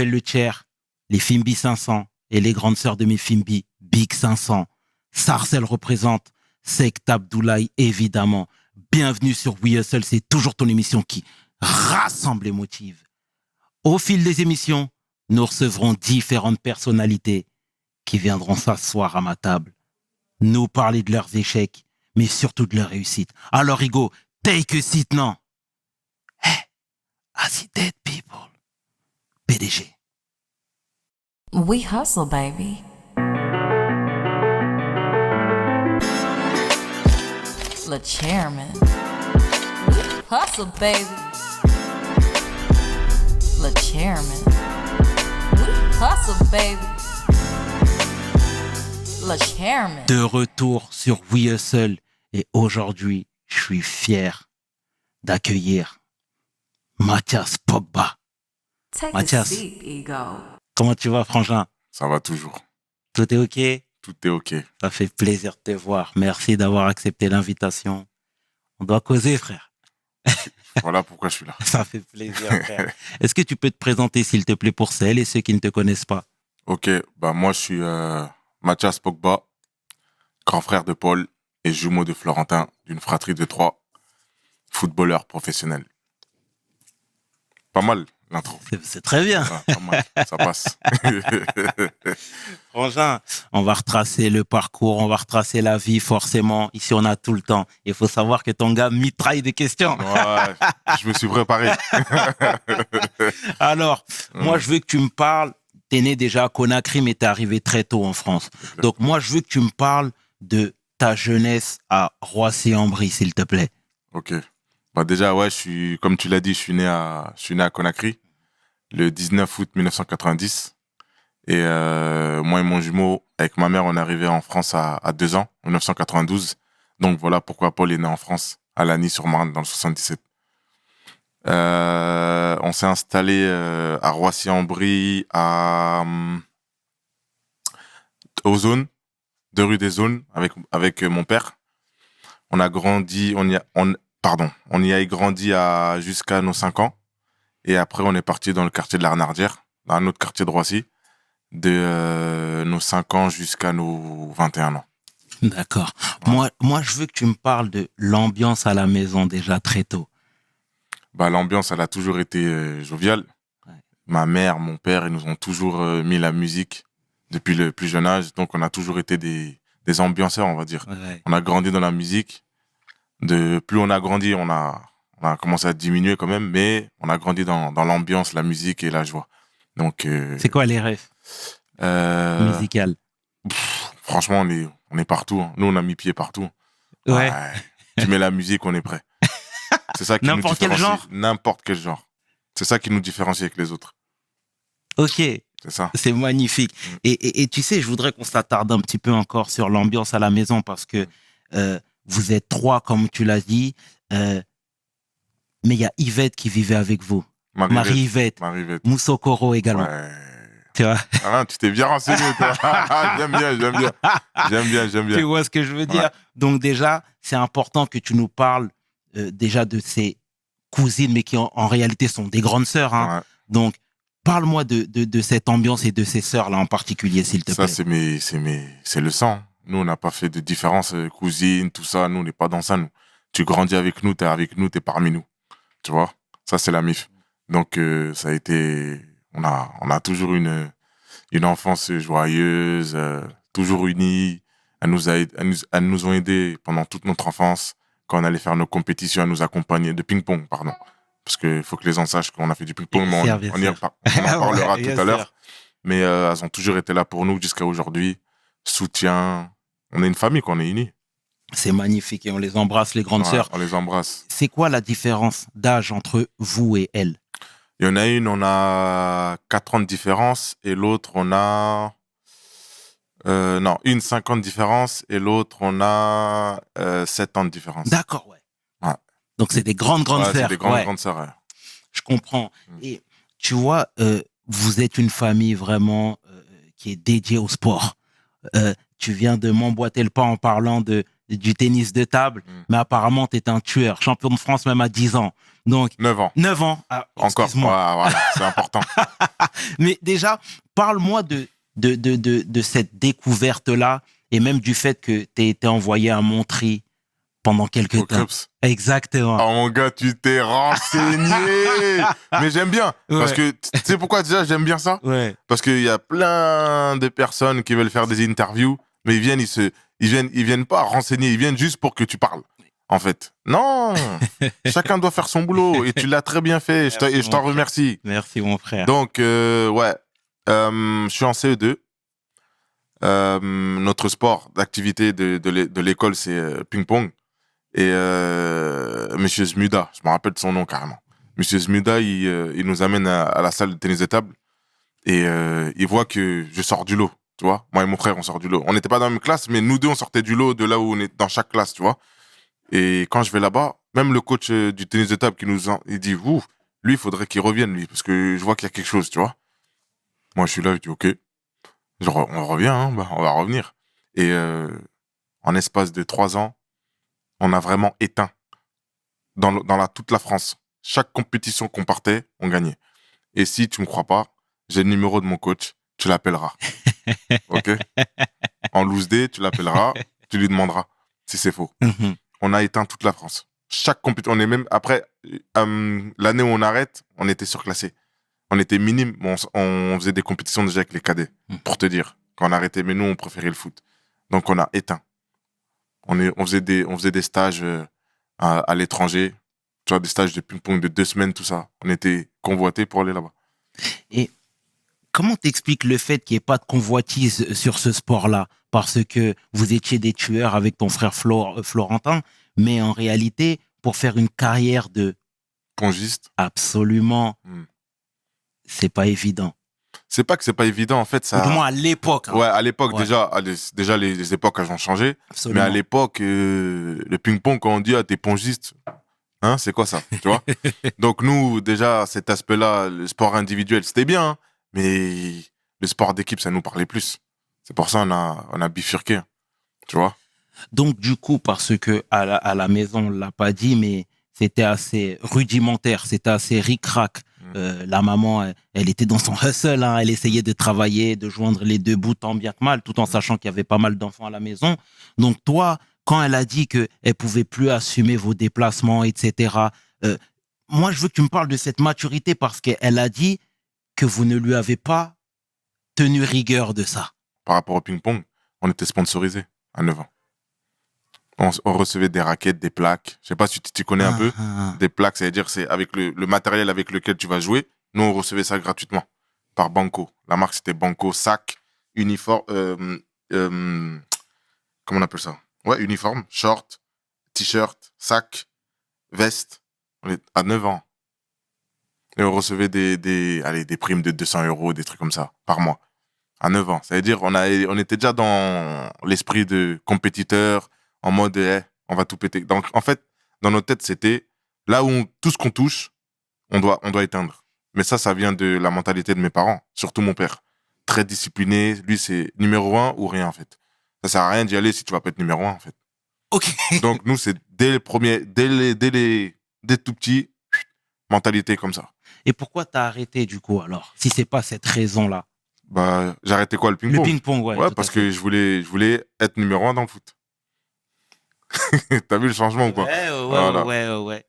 m'appelle le Chair, les Fimbi 500 et les grandes sœurs de mes Fimbi, Big 500. Sarcel représente, Sect Abdoulaye évidemment. Bienvenue sur We Hustle, c'est toujours ton émission qui rassemble et motive. Au fil des émissions, nous recevrons différentes personnalités qui viendront s'asseoir à ma table, nous parler de leurs échecs, mais surtout de leurs réussites. Alors Hugo, take a seat now. Hey, I see dead people. PDG. We hustle, baby. Le chairman. Hustle, baby. Le chairman. Hustle, baby. Le chairman. De retour sur We Hustle et aujourd'hui, je suis fier d'accueillir Mathias Pogba. Take Mathias. a seat, ego. Comment tu vas, frangin? Ça va toujours. Tout est OK? Tout est OK. Ça fait plaisir de te voir. Merci d'avoir accepté l'invitation. On doit causer, frère. Voilà pourquoi je suis là. Ça fait plaisir, frère. Est-ce que tu peux te présenter, s'il te plaît, pour celles et ceux qui ne te connaissent pas? OK, bah moi je suis Mathias Pogba, grand frère de Paul et jumeau de Florentin, d'une fratrie de 3, footballeur professionnel. Pas mal l'intro. C'est très bien. Pas mal, ça passe. Frangin, on va retracer le parcours, on va retracer la vie, forcément. Ici, on a tout le temps. Il faut savoir que ton gars mitraille des questions. Ouais, je me suis préparé. Alors, moi, je veux que tu me parles. T'es né déjà à Conakry, mais t'es arrivé très tôt en France. Donc, moi, je veux que tu me parles de ta jeunesse à Roissy-en-Brie, s'il te plaît. OK. Bah déjà, ouais, comme tu l'as dit, je suis né à Conakry, le 19 août 1990. Et moi et mon jumeau, avec ma mère, on est arrivé en France à 2 ans, en 1992. Donc voilà pourquoi Paul est né en France, à Lagny-sur-Marne, dans le 77. On s'est installé à Roissy-en-Brie, aux Zones, 2 rues des Zones, avec mon père. On a grandi, on y a grandi jusqu'à nos 5 ans. Et après, on est parti dans le quartier de la Renardière, dans un autre quartier de Roissy, de nos 5 ans jusqu'à nos 21 ans. D'accord. Ouais. Moi, je veux que tu me parles de l'ambiance à la maison déjà très tôt. Bah, l'ambiance, elle a toujours été joviale. Ouais. Ma mère, mon père, ils nous ont toujours mis la musique depuis le plus jeune âge. Donc, on a toujours été des ambianceurs, on va dire. Ouais. On a grandi dans la musique. Plus on a grandi, on a commencé à diminuer quand même, mais on a grandi dans l'ambiance, la musique et la joie. Donc, c'est quoi les rêves musicales? Franchement, on est partout. Nous, on a mis pied partout. Ouais. Tu mets la musique, on est prêt. C'est ça qui nous différencie. N'importe quel genre? N'importe quel genre. C'est ça qui nous différencie avec les autres. Ok. C'est ça. C'est magnifique. Et tu sais, je voudrais qu'on s'attarde un petit peu encore sur l'ambiance à la maison parce que vous êtes 3, comme tu l'as dit. Mais il y a Yvette qui vivait avec vous. Marie-Yvette. Moussokoro également. Ouais. Tu vois? Ah, tu t'es bien renseigné, toi. J'aime bien. Tu vois ce que je veux dire? Donc déjà, c'est important que tu nous parles déjà de ces cousines, mais qui en réalité sont des grandes sœurs. Hein. Ouais. Donc, parle-moi de cette ambiance et de ces sœurs-là en particulier, s'il te plaît. Ça, c'est le sang. Nous, on n'a pas fait de différence, cousine, tout ça. Nous, on n'est pas dans ça, nous. Tu grandis avec nous, t'es parmi nous. Tu vois? Ça, c'est la MIF. Donc, ça a été... On a toujours une enfance joyeuse, toujours unie. Elles nous ont aidés pendant toute notre enfance. Quand on allait faire nos compétitions, à nous accompagner de ping-pong, pardon. Parce qu'il faut que les gens sachent qu'on a fait du ping-pong, mais on en parlera tout à l'heure. Mais elles ont toujours été là pour nous jusqu'à aujourd'hui. Soutien. On est une famille, qu'on est unis. C'est magnifique et on les embrasse, les grandes sœurs. On les embrasse. C'est quoi la différence d'âge entre vous et elles? Il y en a une, on a 4 ans de différence et l'autre, on a... une 5 ans de différence et l'autre, on a 7 ans de différence. D'accord, ouais. Donc, c'est des grandes sœurs. C'est des grandes sœurs, ouais. Je comprends. Et tu vois, vous êtes une famille vraiment qui est dédiée au sport. Tu viens de m'emboîter le pas en parlant de du tennis de table, mais apparemment, tu es un tueur, champion de France même à 10 ans. Donc, 9 ans. 9 ans. Ah, Encore. excuse-moi. Ouais, voilà, c'est important. Mais déjà, parle-moi de cette découverte-là et même du fait que tu été envoyé à Montry pendant quelques Au temps. Krebs. Exactement. Oh mon gars, tu t'es renseigné. Mais j'aime bien. Parce Ouais. que, tu sais pourquoi déjà j'aime bien ça? Ouais. Parce qu'il y a plein de personnes qui veulent faire des interviews, mais ils viennent pas renseigner, ils viennent juste pour que tu parles. En fait. Non! Chacun doit faire son boulot et tu l'as très bien fait. Et je t'en remercie. Merci, mon frère. Donc, ouais. Je suis en CE2. Notre sport d'activité de l'école, c'est ping-pong. Et Monsieur Zmuda, je me rappelle de son nom carrément. Monsieur Zmuda, il nous amène à la salle de tennis de table et il voit que je sors du lot, tu vois. Moi et mon frère, on sort du lot. On n'était pas dans la même classe, mais nous deux, on sortait du lot de là où on est dans chaque classe, tu vois. Et quand je vais là-bas, même le coach du tennis de table il dit, ouh, lui, il faudrait qu'il revienne, lui, parce que je vois qu'il y a quelque chose, tu vois. Moi, je suis là, je dis, ok, on revient, hein, bah, on va revenir. Et en espace de 3 ans, on a vraiment éteint dans toute la France. Chaque compétition qu'on partait, on gagnait. Et si tu me crois pas, j'ai le numéro de mon coach, tu l'appelleras. Ok? En loose day, tu l'appelleras, tu lui demanderas si c'est faux. Mhm. On a éteint toute la France. Chaque compétition, on est même, après, l'année où on arrête, on était surclassé. On était minime, mais on faisait des compétitions déjà avec les cadets, pour te dire. Quand on arrêtait, mais nous, on préférait le foot. Donc, on a éteint. On faisait des stages à l'étranger, tu vois, des stages de ping-pong de 2 semaines, tout ça. On était convoités pour aller là-bas. Et comment t'expliques le fait qu'il n'y ait pas de convoitise sur ce sport-là? Parce que vous étiez des tueurs avec ton frère Florentin, mais en réalité, pour faire une carrière de Pongiste. absolument, c'est pas évident. C'est pas que c'est pas évident, en fait, ça. Ou du moins à l'époque. hein. Ouais, à l'époque, Ouais. déjà les époques, elles ont changé. Absolument. Mais à l'époque, le ping-pong, quand on dit, ah, t'es pongiste, hein, c'est quoi ça, tu vois? Donc, nous, déjà, cet aspect-là, le sport individuel, c'était bien, hein, mais le sport d'équipe, ça nous parlait plus. C'est pour ça on a bifurqué, hein, tu vois? Donc, du coup, parce que à la maison, on l'a pas dit, mais c'était assez rudimentaire, c'était assez ric-rac. La maman, elle était dans son hustle, hein, elle essayait de travailler, de joindre les deux bouts tant bien que mal, tout en sachant qu'il y avait pas mal d'enfants à la maison. Donc, toi, quand elle a dit qu'elle pouvait plus assumer vos déplacements, etc., moi, je veux que tu me parles de cette maturité parce qu'elle a dit que vous ne lui avez pas tenu rigueur de ça. Par rapport au ping-pong, on était sponsorisé à 9 ans. On recevait des raquettes, des plaques. Je sais pas si tu connais un peu. Des plaques, ça veut dire c'est avec le matériel avec lequel tu vas jouer. Nous, on recevait ça gratuitement par Banco. La marque, c'était Banco, sac, uniforme, comment on appelle ça? Ouais, uniforme, short, t-shirt, sac, veste. On est à 9 ans. Et on recevait des primes de 200 €, des trucs comme ça, par mois. À 9 ans. Ça veut dire on était déjà dans l'esprit de compétiteur, en mode, on va tout péter. Donc, en fait, dans notre tête, c'était là où tout ce qu'on touche, on doit éteindre. Mais ça vient de la mentalité de mes parents, surtout mon père. Très discipliné. Lui, c'est numéro 1 ou rien, en fait. Ça sert à rien d'y aller si tu vas pas être numéro 1, en fait. Ok. Donc, nous, c'est dès tout petit, mentalité comme ça. Et pourquoi t'as arrêté du coup alors? Si c'est pas cette raison-là. Bah, j'ai arrêté quoi, le Le ping-pong? ping-pong, ouais. Ouais, tout parce à fait. que je voulais être numéro 1 dans le foot. T'as vu le changement ou quoi? Voilà. Ouais.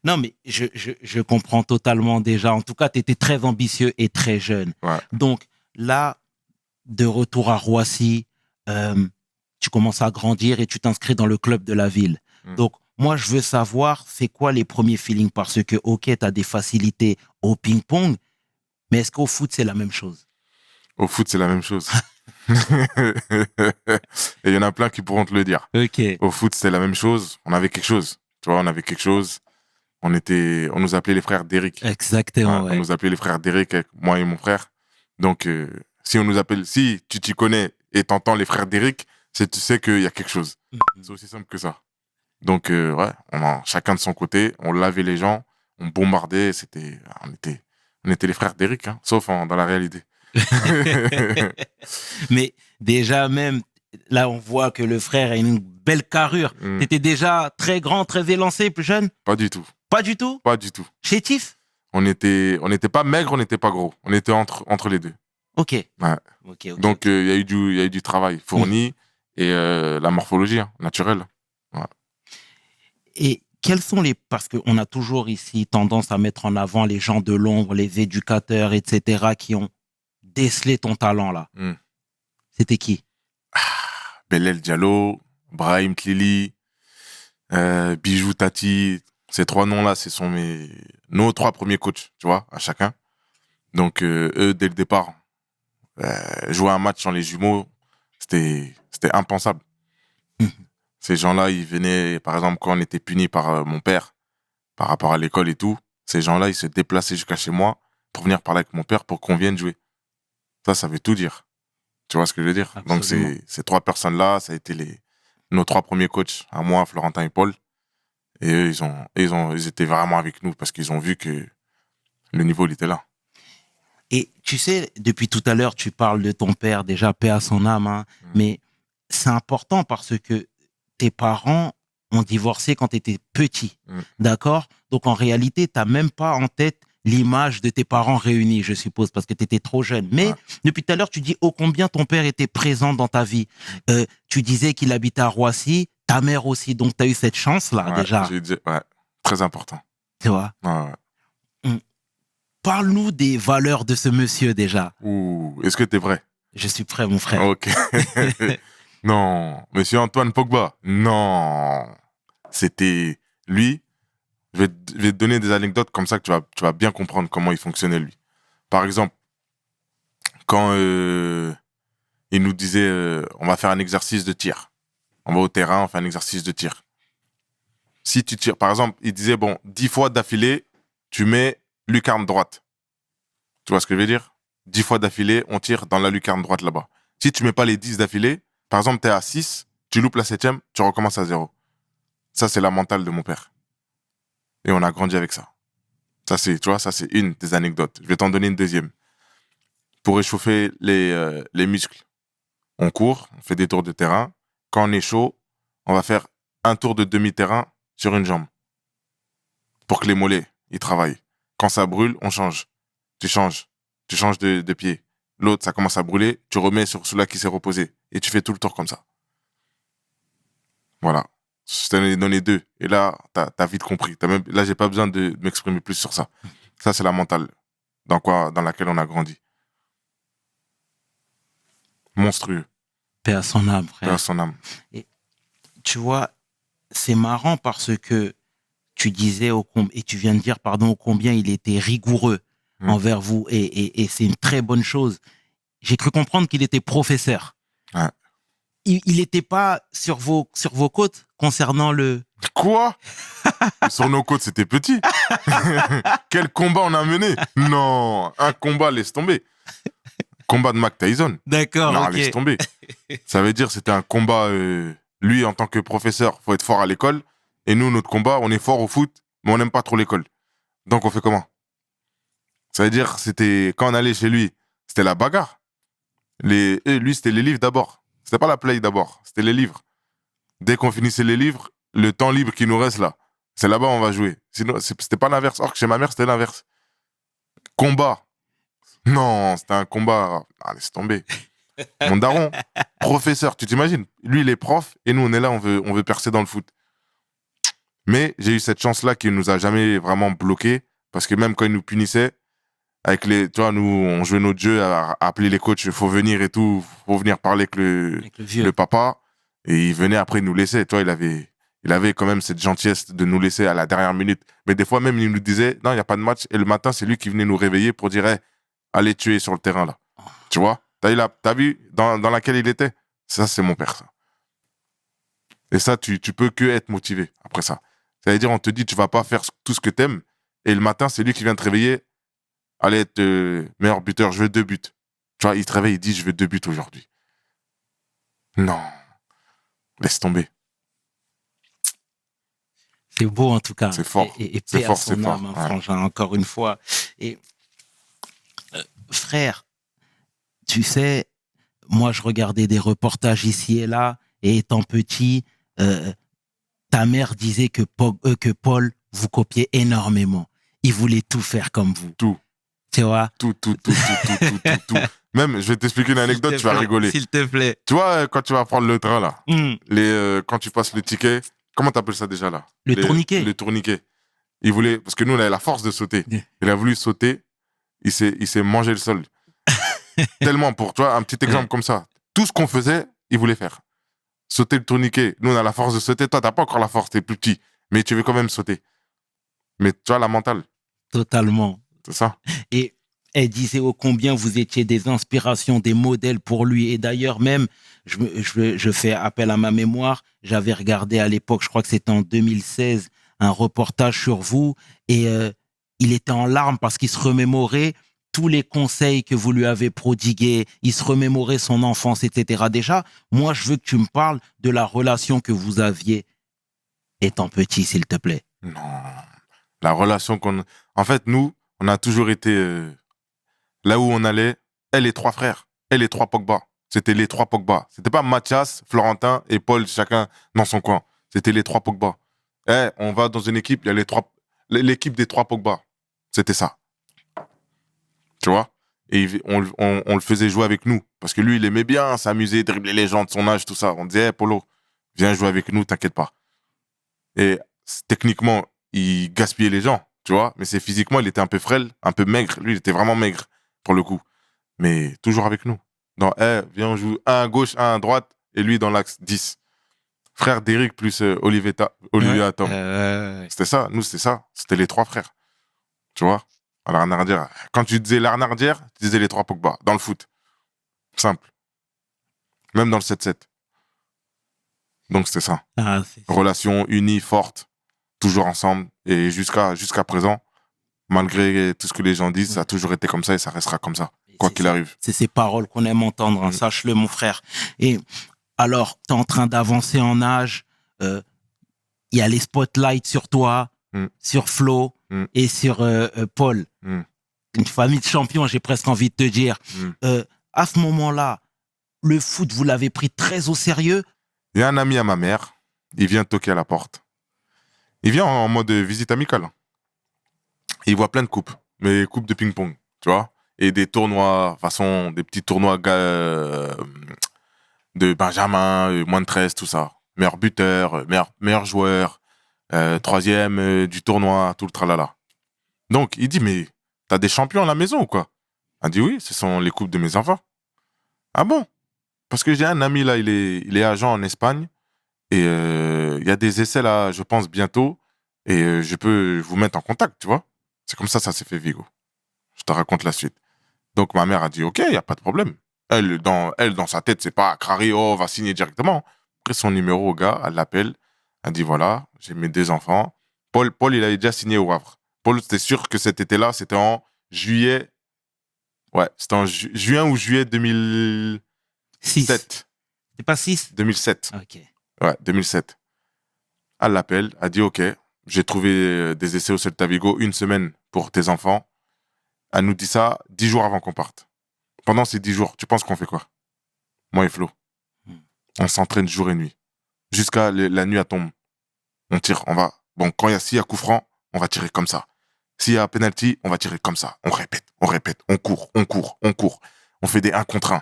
Non, mais je comprends totalement déjà. En tout cas, tu étais très ambitieux et très jeune. Ouais. Donc là, de retour à Roissy, tu commences à grandir et tu t'inscris dans le club de la ville. Donc, moi, je veux savoir, c'est quoi les premiers feelings? Parce que, ok, tu as des facilités au ping-pong, mais est-ce qu'au foot, c'est la même chose? Au foot, c'est la même chose. Et il y en a plein qui pourront te le dire. Ok. Au foot, c'était la même chose. On avait quelque chose. Tu vois, on avait quelque chose. On nous appelait les frères d'Eric. Exactement, On nous appelait les frères d'Eric, avec moi et mon frère. Donc, si tu t'y connais et t'entends les frères d'Eric, tu sais qu'il y a quelque chose. C'est aussi simple que ça. Donc, ouais, chacun de son côté, on lavait les gens, on bombardait, on était les frères d'Eric, hein, sauf dans la réalité. Mais déjà même, là, on voit que le frère a une belle carrure. T'étais déjà très grand, très élancé, plus jeune? Pas du tout. Pas du tout? Pas du tout. Chétif? On n'était pas maigre, on n'était pas gros. On était entre les deux. Ok. Ouais. Ok. Donc, il y a eu du travail fourni et la morphologie naturelle. Ouais. Et quels sont parce qu'on a toujours ici tendance à mettre en avant les gens de l'ombre, les éducateurs, etc., qui ont décelé ton talent, là. C'était qui? Belel Diallo, Brahim Tlili, Bijou Tati. Ces 3 noms-là, ce sont nos 3 premiers coachs, tu vois, à chacun. Donc, eux, dès le départ, jouer un match sans les jumeaux, c'était impensable. Ces gens-là, ils venaient, par exemple, quand on était puni par mon père, par rapport à l'école et tout, ces gens-là, ils se déplaçaient jusqu'à chez moi pour venir parler avec mon père pour qu'on vienne jouer. Ça veut tout dire. Tu vois ce que je veux dire? Absolument. Donc, ces 3 personnes-là, ça a été nos 3 premiers coachs, à moi, Florentin et Paul. Et eux, ils étaient vraiment avec nous parce qu'ils ont vu que le niveau, il était là. Et tu sais, depuis tout à l'heure, tu parles de ton père, déjà, paix à son âme, hein, mais c'est important parce que tes parents ont divorcé quand tu étais petit, d'accord? Donc, en réalité, tu n'as même pas en tête l'image de tes parents réunis, je suppose, parce que tu étais trop jeune. Mais depuis tout à l'heure, tu dis ô combien ton père était présent dans ta vie. Tu disais qu'il habitait à Roissy, ta mère aussi, donc tu as eu cette chance-là, déjà. Très important. Tu vois? Parle-nous des valeurs de ce monsieur, déjà. Est-ce que tu es prêt? Je suis prêt, mon frère. Ok. Non, monsieur Antoine Pogba. Non. C'était lui. Je vais te donner des anecdotes comme ça que tu vas bien comprendre comment il fonctionnait, lui. Par exemple, quand il nous disait on va faire un exercice de tir. On va au terrain, on fait un exercice de tir. Si tu tires, par exemple, il disait 10 fois d'affilée, tu mets lucarne droite. Tu vois ce que je veux dire? 10 fois d'affilée, on tire dans la lucarne droite là-bas. Si tu mets pas les 10 d'affilée, par exemple, tu es à 6, tu loupes la 7e, tu recommences à 0. Ça, c'est la mentale de mon père. Et on a grandi avec ça. Ça, c'est une des anecdotes. Je vais t'en donner une deuxième. Pour réchauffer les muscles, on court, on fait des tours de terrain. Quand on est chaud, on va faire un tour de demi-terrain sur une jambe. Pour que les mollets, ils travaillent. Quand ça brûle, on change. Tu changes de pied. L'autre, ça commence à brûler, tu remets sur celui-là qui s'est reposé. Et tu fais tout le tour comme ça. Voilà. Je t'en ai donné 2. Et là, t'as vite compris. Là, j'ai pas besoin de m'exprimer plus sur ça. Ça, c'est la mentale dans laquelle on a grandi. Monstrueux. Paix à son âme, frère. Paix à son âme. Et, tu vois, c'est marrant parce que tu disais et tu viens de dire, pardon, combien il était rigoureux envers vous. Et c'est une très bonne chose. J'ai cru comprendre qu'il était professeur. Ouais. Il n'était pas sur vos côtes concernant le... Quoi? Sur nos côtes, c'était petit. Quel combat on a mené? Non, un combat, laisse tomber. Combat de Mike Tyson. D'accord, non, ok. Laisse tomber. Ça veut dire c'était un combat... lui, en tant que professeur, faut être fort à l'école. Et nous, notre combat, on est fort au foot, mais on n'aime pas trop l'école. Donc, on fait comment? Ça veut dire, quand on allait chez lui, c'était la bagarre. Lui, c'était les livres d'abord. C'était pas la play d'abord, c'était les livres. Dès qu'on finissait les livres, le temps libre qui nous reste là, c'est là-bas on va jouer. Sinon, c'était pas l'inverse. Or que chez ma mère, c'était l'inverse. Combat. Non, c'était un combat. Ah, laisse tomber. Mon daron, professeur, tu t'imagines? Lui, il est prof et nous, on est là, on veut percer dans le foot. Mais j'ai eu cette chance-là qu'il nous a jamais vraiment bloqué parce que même quand il nous punissait, tu vois, nous, on jouait notre jeu à appeler les coachs, il faut venir et tout, faut venir parler avec le papa. Et il venait après, il nous laissait. Tu vois, il avait quand même cette gentillesse de nous laisser à la dernière minute. Mais des fois, même, il nous disait, non, il n'y a pas de match. Et le matin, c'est lui qui venait nous réveiller pour dire, hey, allez tuer sur le terrain, là. Tu vois? T'as vu dans laquelle il était? Ça, c'est mon père, ça. Et ça, tu peux que être motivé après ça. Ça veut dire, on te dit, tu vas pas faire tout ce que t'aimes. Et le matin, c'est lui qui vient te réveiller. Allez être meilleur buteur, je veux 2 buts. Tu vois, il te réveille, il dit, je veux 2 buts aujourd'hui. Non. Laisse tomber. C'est beau, en tout cas. C'est fort. Et c'est paix fort, à son âme, hein, frangin, encore une fois. Et frère, tu sais, moi, je regardais des reportages ici et là, et étant petit, ta mère disait que Paul vous copiait énormément. Il voulait tout faire comme vous. Tout. Tu vois? Tout. Même, je vais t'expliquer une anecdote, tu vas rigoler. S'il te plaît. Tu vois, quand tu vas prendre le train, là, Mm. quand tu passes le ticket, comment t'appelles ça déjà, là? Le tourniquet. Le tourniquet. Il voulait, parce que nous, on avait la force de sauter. Yeah. Il a voulu sauter, il s'est mangé le sol. Tellement, pour toi, un petit exemple comme ça. Tout ce qu'on faisait, il voulait faire. Sauter le tourniquet. Nous, on a la force de sauter. Toi, t'as pas encore la force, t'es plus petit. Mais tu veux quand même sauter. Mais tu vois, la mentale. Totalement. C'est ça. Et elle disait ô combien vous étiez des inspirations, des modèles pour lui. Et d'ailleurs, même, je fais appel à ma mémoire. J'avais regardé à l'époque, je crois que c'était en 2016, un reportage sur vous. Et il était en larmes parce qu'il se remémorait tous les conseils que vous lui avez prodigués. Il se remémorait son enfance, etc. Déjà, moi, je veux que tu me parles de la relation que vous aviez étant petit, s'il te plaît. Non. La relation qu'on... En fait, nous, on a toujours été... là où on allait, elle et 3 frères. Elle et 3 Pogba. C'était les 3 Pogba. C'était pas Mathias, Florentin et Paul, chacun dans son coin. C'était les 3 Pogba. On va dans une équipe, il y a l'équipe des 3 Pogba. C'était ça. Tu vois? Et on le faisait jouer avec nous. Parce que lui, il aimait bien s'amuser, dribbler les gens de son âge, tout ça. On disait, Polo, viens jouer avec nous, t'inquiète pas. Et techniquement, il gaspillait les gens, tu vois. Mais c'est physiquement, il était un peu frêle, un peu maigre. Lui, il était vraiment maigre, pour le coup. Mais toujours avec nous. Dans, viens, on joue un à gauche, un à droite, et lui dans l'axe 10. Frère d'Eric plus Olivier Atom. C'était ça, nous, c'était ça. C'était les 3 frères. Tu vois? À l'arrière. Quand tu disais l'arrière, tu disais les 3 Pogba. Dans le foot. Simple. Même dans le 7-7. Donc, c'était ça. Relation unie, forte. Toujours ensemble. Et jusqu'à présent, malgré tout ce que les gens disent, ça a toujours été comme ça et ça restera comme ça. Quoi qu'il arrive. C'est ces paroles qu'on aime entendre. Hein, sache-le, mon frère. Et alors, tu es en train d'avancer en âge. Il y a les spotlights sur toi, sur Flo et sur Paul. Une famille de champions, j'ai presque envie de te dire. À ce moment-là, le foot, vous l'avez pris très au sérieux? Il y a un ami à ma mère. Il vient toquer à la porte. Il vient en mode visite amicale. Il voit plein de coupes. Mais coupes de ping-pong, tu vois. Et des tournois, façon, des petits tournois de Benjamin, moins de 13, tout ça. Meilleur buteur, meilleur joueur, 3e du tournoi, tout le tralala. Donc, il dit, mais t'as des champions à la maison ou quoi? Elle dit, oui, ce sont les coupes de mes enfants. Ah bon? Parce que j'ai un ami là, il est agent en Espagne. Et il y a des essais là, je pense, bientôt. Et je peux vous mettre en contact, tu vois. C'est comme ça s'est fait, Vigo. Je te raconte la suite. Donc, ma mère a dit, OK, il n'y a pas de problème. Elle, dans sa tête, c'est pas Crary, on va signer directement. Après son numéro au gars, elle l'appelle. Elle dit, voilà, j'ai mes 2 enfants. Paul, il avait déjà signé au Havre. Paul, c'était sûr que cet été-là, c'était en juillet. Ouais, c'était en juin ou juillet 2007. 6. C'est pas 6? 2007. Ok. Ouais, 2007. Elle l'appelle, elle dit, OK, j'ai trouvé des essais au Celta Vigo, 1 semaine pour tes enfants. Elle nous dit ça 10 jours avant qu'on parte. Pendant ces 10 jours, tu penses qu'on fait quoi? Moi et Flo. On s'entraîne jour et nuit. Jusqu'à la nuit à tombe. On tire, on va... Bon, s'il y a coup franc, on va tirer comme ça. S'il y a penalty, on va tirer comme ça. On répète, on court. On fait des 1 contre 1.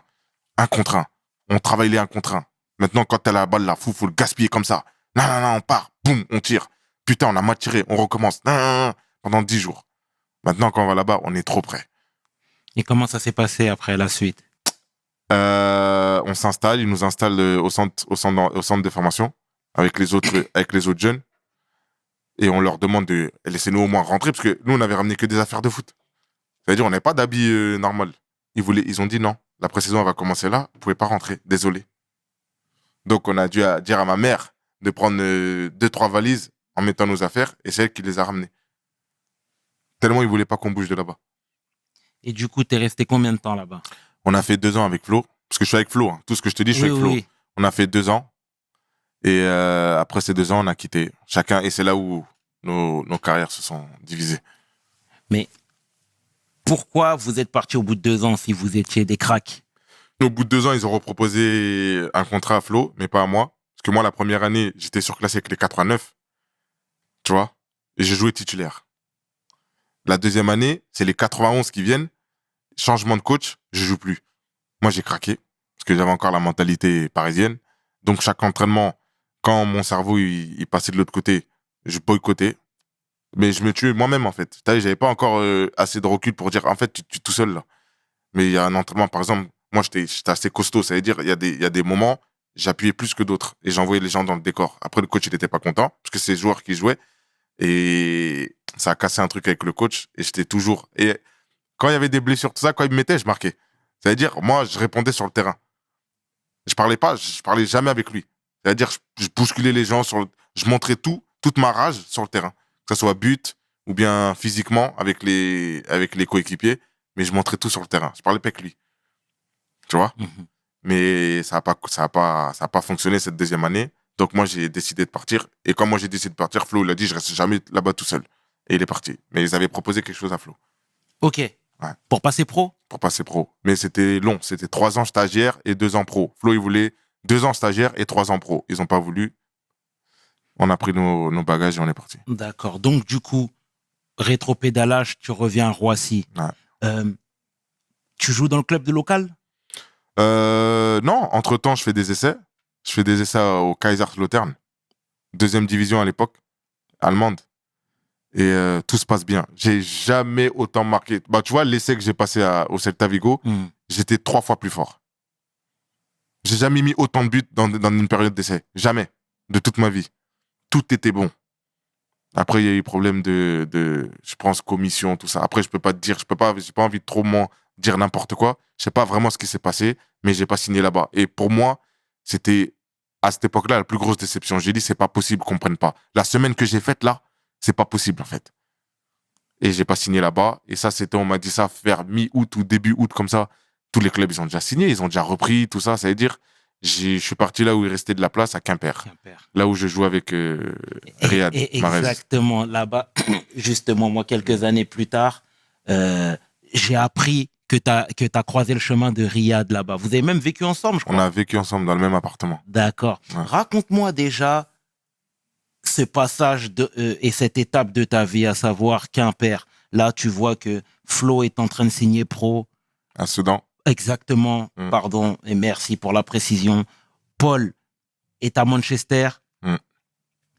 1 contre 1. On travaille les 1 contre 1. Maintenant, quand t'as la balle là, faut le gaspiller comme ça. Non, on part. Boum, on tire. Putain, on a mal tiré. On recommence. Non. Pendant 10 jours. Maintenant, quand on va là-bas, on est trop près. Et comment ça s'est passé après la suite? On s'installe, ils nous installent au centre de formation avec les autres jeunes. Et on leur demande de laisser-nous au moins rentrer parce que nous, on n'avait ramené que des affaires de foot. C'est-à-dire, on n'avait pas d'habits normal. Ils ont dit non, la pré-saison elle va commencer là, vous pouvez pas rentrer, désolé. Donc, on a dû dire à ma mère de prendre 2-3 valises en mettant nos affaires et c'est elle qui les a ramenées. Tellement ils voulaient pas qu'on bouge de là-bas. Et du coup, t'es resté combien de temps là-bas? On a fait 2 ans avec Flo, parce que je suis avec Flo. Hein. Tout ce que je te dis, je suis avec Flo. Oui. On a fait 2 ans. Et après ces 2 ans, on a quitté chacun. Et c'est là où nos carrières se sont divisées. Mais pourquoi vous êtes partis au bout de 2 ans si vous étiez des cracks? Au bout de 2 ans, ils ont reproposé un contrat à Flo, mais pas à moi. Parce que moi, la première année, j'étais surclassé avec les 89, tu vois, et j'ai joué titulaire. La deuxième année, c'est les 91 qui viennent, changement de coach, je joue plus. Moi, j'ai craqué, parce que j'avais encore la mentalité parisienne. Donc, chaque entraînement, quand mon cerveau il passait de l'autre côté, je boycottais. Mais je me tuais moi-même, en fait. T'as vu, j'avais pas encore assez de recul pour dire, en fait, tu es tout seul, là. Mais il y a un entraînement, par exemple, moi, j'étais assez costaud. Ça veut dire, il y a des moments, j'appuyais plus que d'autres. Et j'envoyais les gens dans le décor. Après, le coach, il était pas content, parce que c'est les joueurs qui jouaient. Et ça a cassé un truc avec le coach. Et j'étais toujours... Et quand il y avait des blessures, tout ça, quand il me mettait, je marquais. Ça veut dire, moi, je répondais sur le terrain. Je parlais jamais avec lui. C'est-à-dire, je bousculais les gens, je montrais toute ma rage sur le terrain. Que ce soit but ou bien physiquement avec les coéquipiers, mais je montrais tout sur le terrain. Je parlais pas avec lui. Tu vois? Mais ça a pas fonctionné cette deuxième année. Donc moi, j'ai décidé de partir. Et quand moi, j'ai décidé de partir, Flo, il a dit, je reste jamais là-bas tout seul. Et il est parti. Mais ils avaient proposé quelque chose à Flo. Ok. Ouais. Pour passer pro? Pour passer pro. Mais c'était long. C'était 3 ans stagiaire et 2 ans pro. Flo, il voulait 2 ans stagiaire et 3 ans pro. Ils ont pas voulu. On a pris nos bagages et on est parti. D'accord. Donc, du coup, rétropédalage, tu reviens à Roissy. Ouais. Tu joues dans le club de local? Non, entre-temps, je fais des essais. Je fais des essais au Kaiserslautern. 2e division à l'époque, allemande. Et tout se passe bien. J'ai jamais autant marqué. Bah, tu vois, l'essai que j'ai passé au Celta Vigo, j'étais 3 fois plus fort. J'ai jamais mis autant de buts dans une période d'essai. Jamais. De toute ma vie. Tout était bon. Après, il y a eu problème je pense, commission, tout ça. Après, je peux pas te dire, j'ai pas envie de trop dire n'importe quoi. Je sais pas vraiment ce qui s'est passé, mais j'ai pas signé là-bas. Et pour moi, c'était, à cette époque-là, la plus grosse déception. J'ai dit, c'est pas possible qu'on prenne pas. La semaine que j'ai faite là, c'est pas possible, en fait. Et j'ai pas signé là-bas. Et ça, on m'a dit ça vers mi-août ou début août, comme ça. Tous les clubs, ils ont déjà signé, ils ont déjà repris, tout ça. Ça veut dire, je suis parti là où il restait de la place, à Quimper. Là où je joue avec Riyad Mahrez. Exactement, là-bas, justement, moi, quelques années plus tard, j'ai appris que tu as croisé le chemin de Riyad là-bas. Vous avez même vécu ensemble, je crois. On a vécu ensemble dans le même appartement. D'accord. Ouais. Raconte-moi déjà ce passage et cette étape de ta vie, à savoir Quimper. Là, tu vois que Flo est en train de signer pro. À Sedan. Exactement, pardon, et merci pour la précision. Paul est à Manchester.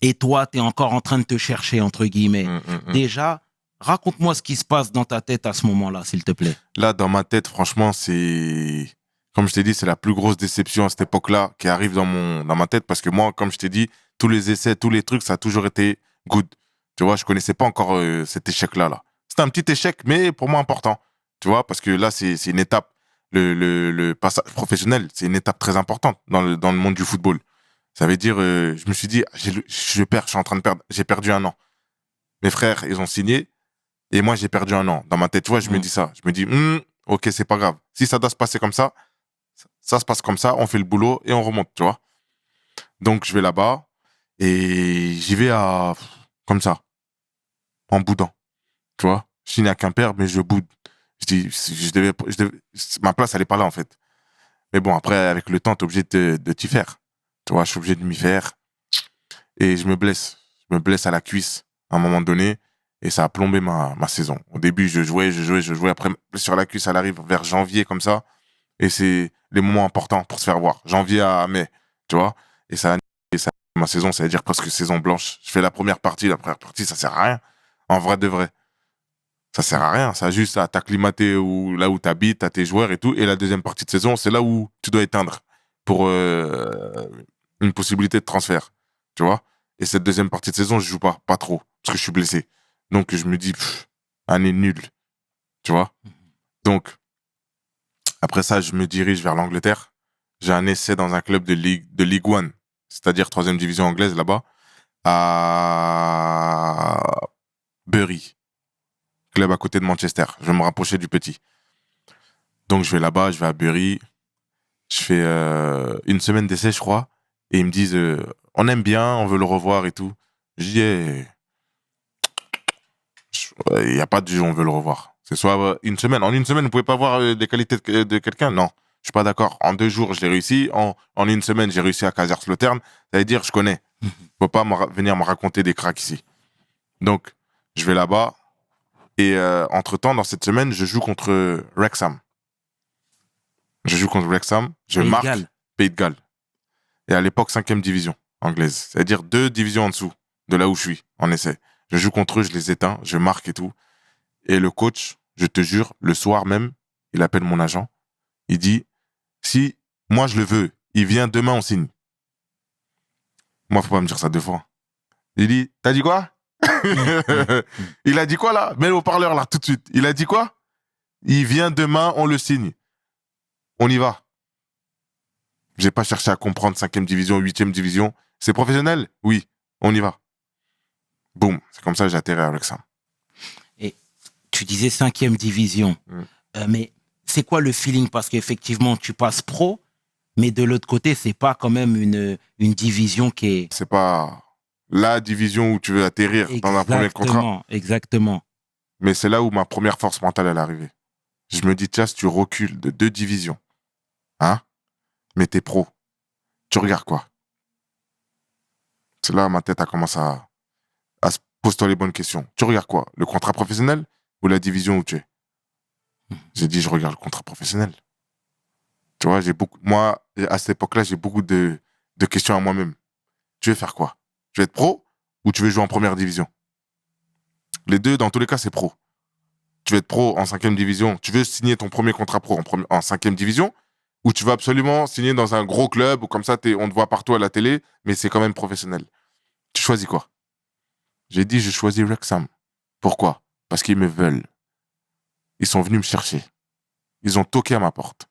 Et toi, tu es encore en train de te chercher, entre guillemets. Déjà, raconte-moi ce qui se passe dans ta tête à ce moment-là, s'il te plaît. Là, dans ma tête, franchement, c'est... Comme je t'ai dit, c'est la plus grosse déception à cette époque-là qui arrive dans ma tête. Parce que moi, comme je t'ai dit, tous les essais, tous les trucs, ça a toujours été good. Tu vois, je connaissais pas encore cet échec-là. Là. C'était un petit échec, mais pour moi important. Tu vois, parce que là, c'est une étape. Le passage professionnel, c'est une étape très importante dans le monde du football. Ça veut dire, je me suis dit, je suis en train de perdre. J'ai perdu 1 an. Mes frères, ils ont signé. Et moi, j'ai perdu 1 an. Dans ma tête, tu vois, je me dis ça. Je me dis, ok, c'est pas grave. Si ça doit se passer comme ça, ça se passe comme ça, on fait le boulot et on remonte, tu vois. Donc, je vais là-bas et j'y vais comme ça, en boudant, tu vois. Je signe à Quimper, mais je boude. Je dis, ma place, elle est pas là, en fait. Mais bon, après, avec le temps, t'es obligé de t'y faire. Tu vois, je suis obligé de m'y faire. Et je me blesse. Je me blesse à la cuisse à un moment donné. Et ça a plombé ma saison. Au début, je jouais. Après, sur la cuisse, elle arrive vers janvier, comme ça. Et c'est les moments importants pour se faire voir. Janvier à mai, tu vois. Et ça ma saison, ça veut dire presque saison blanche. Je fais la première partie. La première partie, ça sert à rien. En vrai de vrai. Ça sert à rien. Ça a juste à t'acclimater là où t'habites, à tes joueurs et tout. Et la deuxième partie de saison, c'est là où tu dois éteindre pour une possibilité de transfert. Tu vois. Et cette deuxième partie de saison, je joue pas trop. Parce que je suis blessé. Donc, je me dis, année nulle. Tu vois. Donc, après ça, je me dirige vers l'Angleterre. J'ai un essai dans un club de Ligue 1, c'est-à-dire 3e division anglaise là-bas, à Bury, club à côté de Manchester. Je vais me rapprocher du petit. Donc, je vais là-bas, je vais à Bury. Je fais 1 semaine d'essai, je crois. Et ils me disent, on aime bien, on veut le revoir et tout. Je dis, il n'y a pas de jeu, on veut le revoir. C'est soit 1 semaine. En 1 semaine, vous pouvez pas voir les qualités de quelqu'un? Non. suis pas d'accord. En 2 jours, je l'ai réussi. En 1 semaine, j'ai réussi à Kaiserslautern. Ça veut dire, je connais. Faut pas venir me raconter des cracks ici. Donc, je vais là-bas. Et entre-temps, dans cette semaine, je joue contre Wrexham. Je Pays de marque Galles. Pays de Galles. Et à l'époque, 5e division anglaise. C'est-à-dire 2 divisions en dessous de là où je suis, en essai. Je joue contre eux, je les éteins, je marque et tout. Et le coach, je te jure, le soir même, il appelle mon agent. Il dit, si moi je le veux, il vient demain, on signe. Moi, faut pas me dire ça 2 fois. Il dit, t'as dit quoi? Il a dit quoi là? Mets le haut-parleur là, tout de suite. Il a dit quoi? Il vient demain, on le signe. On y va. J'ai pas cherché à comprendre 5e division, 8e division. C'est professionnel? Oui, on y va. Boum, c'est comme ça que j'ai atterri avec ça. Et tu disais 5e division. Mais c'est quoi le feeling? Parce qu'effectivement, tu passes pro, mais de l'autre côté, c'est pas quand même une division qui est... C'est pas la division où tu veux atterrir dans un premier contrat. Exactement. Mais c'est là où ma première force mentale elle est arrivée. Je me dis, tiens, si tu recules de 2 divisions, hein, mais t'es pro, tu regardes quoi? C'est là où ma tête a commencé à se poser les bonnes questions. Tu regardes quoi? Le contrat professionnel ou la division où tu es? J'ai dit, je regarde le contrat professionnel. Tu vois, moi, à cette époque-là, j'ai beaucoup de questions à moi-même. Tu veux faire quoi? Tu veux être pro ou tu veux jouer en première division? Les deux, dans tous les cas, c'est pro. Tu veux être pro en 5e division, tu veux signer ton premier contrat pro en 5e division, ou tu veux absolument signer dans un gros club, ou comme ça, on te voit partout à la télé, mais c'est quand même professionnel. Tu choisis quoi? J'ai dit, je choisis Wrexham. Pourquoi? Parce qu'ils me veulent. Ils sont venus me chercher. Ils ont toqué à ma porte.